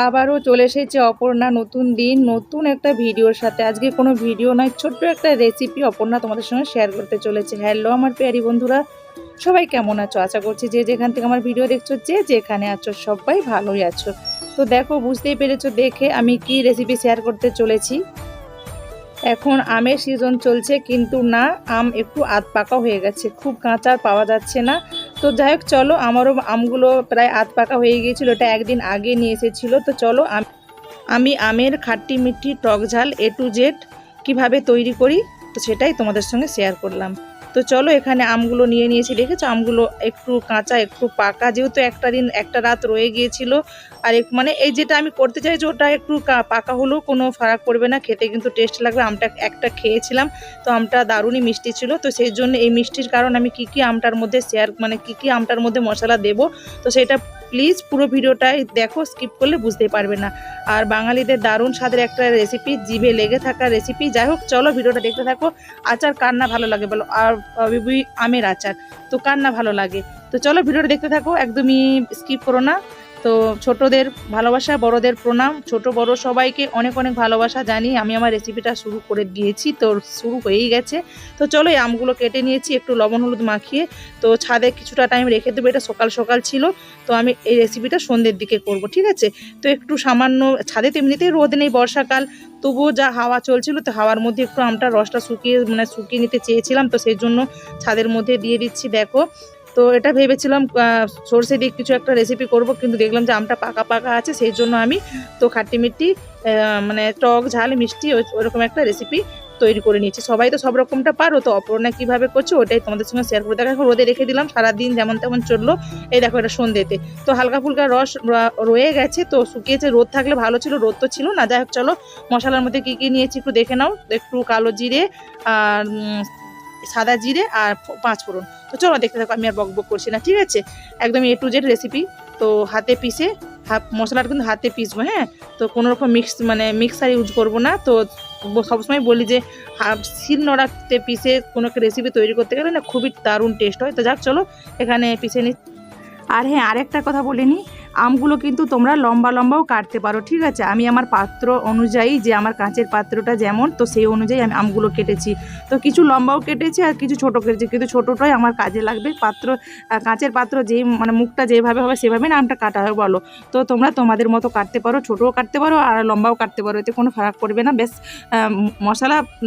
আবারও চলে এসেছে অপর্ণা নতুন দিন নতুন একটা ভিডিওর সাথে। আজকে কোনো ভিডিও নয়, ছোট্ট একটা রেসিপি অপর্ণা তোমাদের সঙ্গে শেয়ার করতে চলেছে। হ্যালো আমার প্যারি বন্ধুরা, সবাই কেমন আছো? আশা করছি যে যেখান থেকে আমার ভিডিও দেখছো, যে যেখানে আছো সবাই ভালোই আছো। তো দেখো, বুঝতেই পেরেছো দেখে আমি কি রেসিপি শেয়ার করতে চলেছি। এখন আমের সিজন চলছে, কিন্তু না, আম একটু আধ পাকা হয়ে গেছে, খুব কাঁচা পাওয়া যাচ্ছে না। তো যাই হোক, চলো, আমারও আমগুলো প্রায় আধ পাকা হয়ে গিয়েছিল, এটা একদিন আগে নিয়ে এসেছিলো। তো চলো আমি আমের খাট্টি মিষ্টি টক ঝাল A to Z কীভাবে তৈরি করি, তো সেটাই তোমাদের সঙ্গে শেয়ার করলাম। তো চলো, এখানে আমগুলো নিয়ে নিয়েছি। দেখেছো আমগুলো একটু কাঁচা একটু পাকা, যেহেতু একটা রাত রয়ে গিয়েছিল। আর মানে এই যেটা আমি করতে চাইছি ওটা একটু পাকা হলেও কোনো ফারাক পড়বে না, খেতে কিন্তু টেস্ট লাগবে। আমটা একটা খেয়েছিলাম, তো আমটা দারুণই মিষ্টি ছিল। তো সেই জন্য এই মিষ্টির কারণ আমি কি আমটার মধ্যে শেয়ার, মানে কি আমটার মধ্যে মশলা দেব, তো সেটা প্লিজ পুরো ভিডিওটাই দেখো, স্কিপ করলে বুঝতে পারবে না। আর বাঙালিদের দারুণ স্বাদের একটা রেসিপি, জিভে লেগে থাকা রেসিপি। যাই হোক, চলো ভিডিওটা দেখতে থাকো। আচার কার না ভালো লাগে বলো, আর আমের আচার তো কার না ভালো লাগে। তো চলো ভিডিওটা দেখতে থাকো, একদমই স্কিপ করো না। তো ছোটদের ভালোবাসা, বড়দের প্রণাম। ছোট বড় সবাইকে অনেক অনেক ভালোবাসা জানিয়ে আমি আমার রেসিপিটা শুরু করে দিয়েছি, তো শুরু হয়েই গেছে। তো চলো, এই আমগুলো কেটে নিয়েছি একটু লবণ হলুদ মাখিয়ে। তো ছাদে কিছুটা টাইম রেখে দেবো, এটা সকাল সকাল ছিল। তো আমি এই রেসিপিটা সন্ধ্যের দিকে করব, ঠিক আছে। তো একটু সামান্য ছাদে তো এমনিতেই রোদ নেই, বর্ষাকাল, তবুও যা হাওয়া চলছিল, তো হাওয়ার মধ্যে একটু আমটা রসটা শুকিয়ে নিতে চেয়েছিলাম, তো সেই জন্য ছাদের মধ্যে দিয়ে দিচ্ছি। দেখো, তো এটা ভেবেছিলাম সর্ষে দিয়ে কিছু একটা রেসিপি করব, কিন্তু দেখলাম যে আমটা পাকা পাকা আছে, সেই জন্য আমি তো খাট্টি মিষ্টি মানে টক ঝাল মিষ্টি ওরকম একটা রেসিপি তৈরি করে নিয়েছি। সবাই তো সব রকমটা পারো, তো অপর্ণা কীভাবে করছো ওটাই তোমাদের সঙ্গে শেয়ার করে। দেখো, রোদে রেখে দিলাম, সারাদিন যেমন তেমন চললো। এই দেখো, এটা সন্ধ্যেতে তো হালকা ফুলকা রস রয়ে গেছে, তো শুকিয়েছে। রোদ থাকলে ভালো ছিল, রোদ তো ছিল না। যাই হোক, চলো মশলার মধ্যে কী কী নিয়েছি একটু দেখে নাও। একটু কালো জিরে আর সাদা জিরে আর 5 ফোড়ন। তো চলো দেখতে থাকো, আমি আর বকবক করছি না, ঠিক আছে। একদম A to Z রেসিপি। তো হাতে পিষে মশলাটা কিন্তু হাতে পিসবো, হ্যাঁ। তো কোনো রকম মিক্সার ইউজ করব না। তো সবসময় বলি যে শিলনোড়াতে পিষে কোনো একটা রেসিপি তৈরি করতে গেলে না খুবই দারুণ টেস্ট হয়। তো যাক, চলো এখানে পিষে নিই। আর হ্যাঁ, আরেকটা কথা বলে নিই, আমগুলো কিন্তু তোমরা লম্বা লম্বাও কাটতে পারো, ঠিক আছে। আমি আমার পাত্র অনুযায়ী, যে আমার কাঁচের পাত্রটা যেমন, তো সেই অনুযায়ী আমি আমগুলো কেটেছি। তো কিছু লম্বাও কেটেছি আর কিছু ছোটো কেটেছি, কিন্তু ছোটোটাই আমার কাজে লাগবে। কাঁচের পাত্র যেই মানে মুখটা যেভাবে হবে সেভাবে না আমটা কাটা হবে বলো। তো তোমরা তোমাদের মতো কাটতে পারো, ছোটোও কাটতে পারো আর লম্বাও কাটতে পারো, এতে কোনো ফারাক পড়বে না। বেশ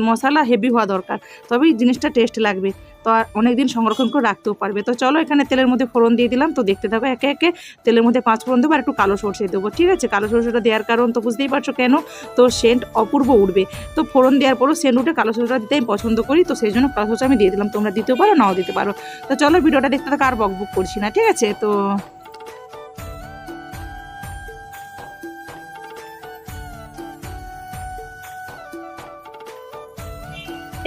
মশলা হেভি হওয়া দরকার, তবেই জিনিসটা টেস্ট লাগবে। তো আর অনেকদিন সংরক্ষণ করে রাখতেও পারবে। তো চলো, এখানে তেলের মধ্যে ফোড়ন দিয়ে দিলাম। তো দেখতে থাকো একে একে। তেলের মধ্যে 5 ফোড়ন দেবো আর একটু কালো সরষে দেবো, ঠিক আছে। কালো সরষেটা দেওয়ার কারণ তো বুঝতেই পারছো কেন, তো সেন্ট অপূর্ব উঠবে। তো ফোড়ন দেওয়ার পরও সেন্ট উঠে কালো সরষেটা দিতে আমি পছন্দ করি, তো সেই জন্য কালো সরষে আমি দিয়ে দিলাম। তোমরা দিতেও পারো, নাও দিতে পারো। তো চলো ভিডিওটা দেখতে থাকো, আর বকবক করছি না, ঠিক আছে। তো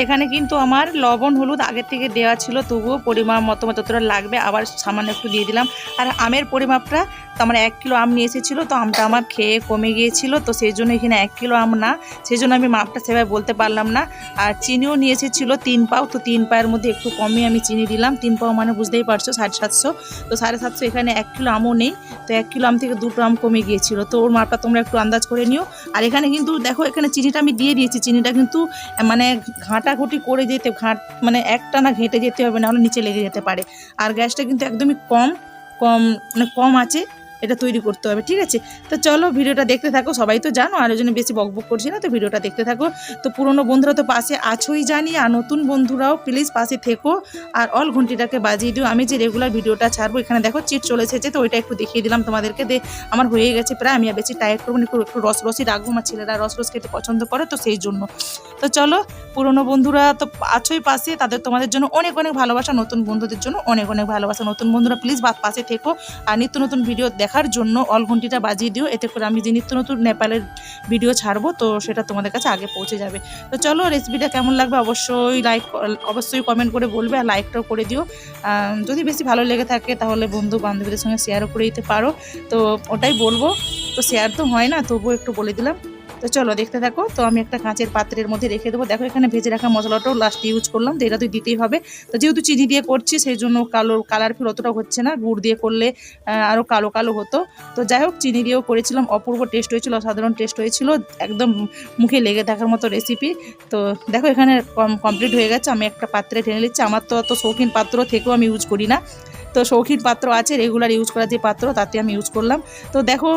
এখানে কিন্তু আমার লবণ হলুদ আগের থেকে দেওয়া ছিল, তবুও পরিমাপ মতো যতটা লাগবে আবার সামান্য একটু দিয়ে দিলাম। আর আমের পরিমাপটা তো আমার 1 কিলো আম নিয়ে এসেছিলো, তো আমটা আমার খেয়ে কমে গিয়েছিল, তো সেই জন্য এখানে 1 কিলো আম না, সেই জন্য আমি মাপটা সেভাবে বলতে পারলাম না। আর চিনিও নিয়ে এসেছিলো 3 পাও, তো 3 পায়ের মধ্যে একটু কমই আমি চিনি দিলাম। 3 পাও মানে বুঝতেই পারছো 750, তো 750। এখানে 1 কিলো আমও নেই, তো 1 কিলো আম থেকে 2টো আম কমে গিয়েছিল, তো ওর মাপটা তোমরা একটু আন্দাজ করে নিও। আর এখানে কিন্তু দেখো, এখানে চিনিটা আমি দিয়ে দিয়েছি, চিনিটা কিন্তু মানে ঘাঁটাঘুটি করে যেতে মানে একটানা ঘেঁটে যেতে হবে, নাহলে নিচে লেগে যেতে পারে। আর গ্যাসটা কিন্তু একদমই কম মানে কম আছে এটা তৈরি করতে হবে, ঠিক আছে। তো চলো ভিডিওটা দেখতে থাকো, সবাই তো জানো, আর ওই জন্য বেশি বকবক করছি না, তো ভিডিওটা দেখতে থাকো। তো পুরনো বন্ধুরা তো পাশে আছোই জানি, আর নতুন বন্ধুরাও প্লিজ পাশে থেকো আর অল ঘন্টিটাকে বাজিয়ে দিও। আমি যে রেগুলার ভিডিওটা ছাড়বো, এখানে দেখো চিট চলে এসেছে, তো ওইটা একটু দেখিয়ে দিলাম তোমাদেরকে। আমার হয়ে গেছে প্রায়, আমি আর বেশি টাইট করবো না, একটু রসরসই রাখবো, আমার ছেলেরা রস খেতে পছন্দ করে, তো সেই জন্য। তো চলো, পুরনো বন্ধুরা তো আছোই পাশে, তোমাদের জন্য অনেক অনেক ভালোবাসা, নতুন বন্ধুদের জন্য অনেক অনেক ভালোবাসা। নতুন বন্ধুরা প্লিজ পাশে থেকো, আর নিত্য নতুন ভিডিও দেখার জন্য অল ঘন্টিটা বাজিয়ে দিও, এতে করে আমি যে নিত্য নতুন নেপালের ভিডিও ছাড়বো, তো সেটা তোমাদের কাছে আগে পৌঁছে যাবে। তো চলো, রেসিপিটা কেমন লাগবে অবশ্যই কমেন্ট করে বলবে, আর লাইকটাও করে দিও। যদি বেশি ভালো লেগে থাকে তাহলে বন্ধু বান্ধবীদের সঙ্গে শেয়ারও করে দিতে পারো, তো ওটাই বলবো। তো শেয়ার তো হয় না, তবুও একটু বলে দিলাম। তো চলো দেখতে থাকো। তো আমি একটা কাঁচের পাত্রের মধ্যে রেখে দেবো। দেখো এখানে ভেজে রাখা মশলাটাও লাস্টে ইউজ করলাম, তো এটা তো দিতেই হবে। তো যেহেতু চিনি দিয়ে করছি সেই জন্য কালারফুল অতটা হচ্ছে না, গুড় দিয়ে করলে আরও কালো কালো হতো। তো যাই হোক, চিনি দিয়েও করেছিলাম, অপূর্ব টেস্ট হয়েছিল, অসাধারণ টেস্ট হয়েছিল, একদম মুখে লেগে থাকার মতো রেসিপি। তো দেখো এখানে কমপ্লিট হয়ে গেছে, আমি একটা পাত্রে ঢেলে নিচ্ছি। আমার তো অত শৌখিন পাত্র থেকেও আমি ইউজ করি না, তো শৌখিন পাত্র আছে, রেগুলার ইউজ করা যে পাত্র তাতে আমি ইউজ করলাম। তো দেখো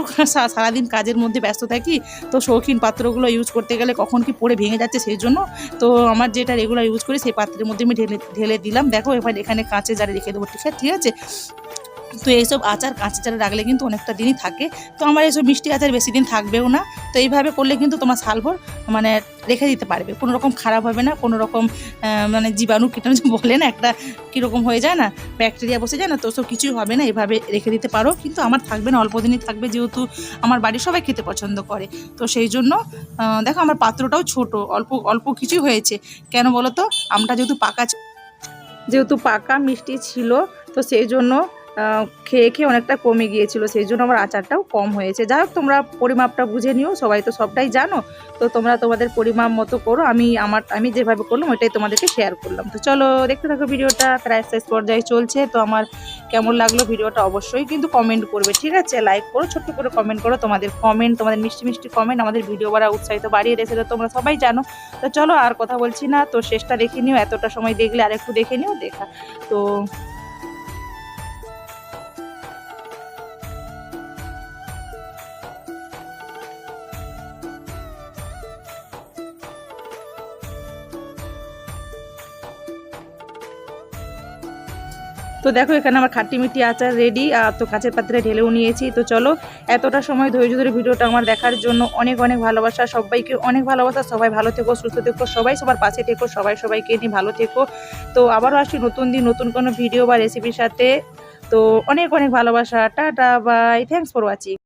সারাদিন কাজের মধ্যে ব্যস্ত থাকি, তো শৌখিন পাত্রগুলো ইউজ করতে গেলে কখন কি পড়ে ভেঙে যাচ্ছে, সেই জন্য তো আমার যেটা রেগুলার ইউজ করি সেই পাত্রের মধ্যে আমি ঢেলে দিলাম। দেখো এবার এখানে কাঁচে জারে রেখে দেবো, ঠিক আছে। তো এইসব আচার কাঁচা জারে রাখলে কিন্তু অনেকটা দিনই থাকে। তো আমার এইসব মিষ্টি আচার বেশি দিন থাকবেও না। তো এইভাবে করলে কিন্তু তোমার সালভর মানে রেখে দিতে পারবে, কোনো রকম খারাপ হবে না, কোনো রকম মানে জীবাণু কীটাণু বলে না একটা কীরকম হয়ে যায় না, ব্যাকটেরিয়া বসে যায় না, তো সব কিছুই হবে না, এভাবে রেখে দিতে পারো। কিন্তু আমার থাকবে না, অল্প দিনই থাকবে, যেহেতু আমার বাড়ির সবাই খেতে পছন্দ করে। তো সেই জন্য দেখো আমার পাত্রটাও ছোট, অল্প অল্প কিছুই হয়েছে। কেন বলো তো, আমটা যেহেতু পাকা মিষ্টি ছিল, তো সেই জন্য খেয়ে খেয়ে অনেকটা কমে গিয়েছিল, সেই জন্য আমার আচারটাও কম হয়েছে। যাই হোক, তোমরা পরিমাপটা বুঝে নিও, সবাই তো সবটাই জানো, তো তোমরা তোমাদের পরিমাপ মতো করো। আমি যেভাবে করলাম ওইটাই তোমাদেরকে শেয়ার করলাম। তো চলো দেখতে থাকো ভিডিওটা, প্রায় শেষ পর্যায়ে চলছে। তো আমার কেমন লাগলো ভিডিওটা অবশ্যই কিন্তু কমেন্ট করবে, ঠিক আছে, লাইক করো, ছোট্ট করে কমেন্ট করো। তোমাদের কমেন্ট, তোমাদের মিষ্টি মিষ্টি কমেন্ট আমাদের ভিডিও বাড়া উৎসাহিত বাড়িয়ে দিয়েছে, তো তোমরা সবাই জানো। তো চলো আর কথা বলছি না, তো শেষটা দেখে নিও, এতটা সময় দেখলে আর একটু দেখে নিও দেখা। তো তো দেখো এখানে আমার খাটি মিষ্টি আচার রেডি, আর তো কাঁচের পাত্রে ঢেলেও নিয়েছি। তো চলো, এতটা সময় ধৈর্য ধরে ভিডিওটা আমার দেখার জন্য অনেক অনেক ভালোবাসা, সবাইকে অনেক ভালোবাসা। সবাই ভালো থেকো, সুস্থ থেকো, সবাই সবার পাশে থেকো, সবাইকে নিয়ে ভালো থেকো। তো আবারও আসি নতুন দিন নতুন কোনো ভিডিও বা রেসিপির সাথে। তো অনেক অনেক ভালোবাসা, tata, bye, thanks for watching.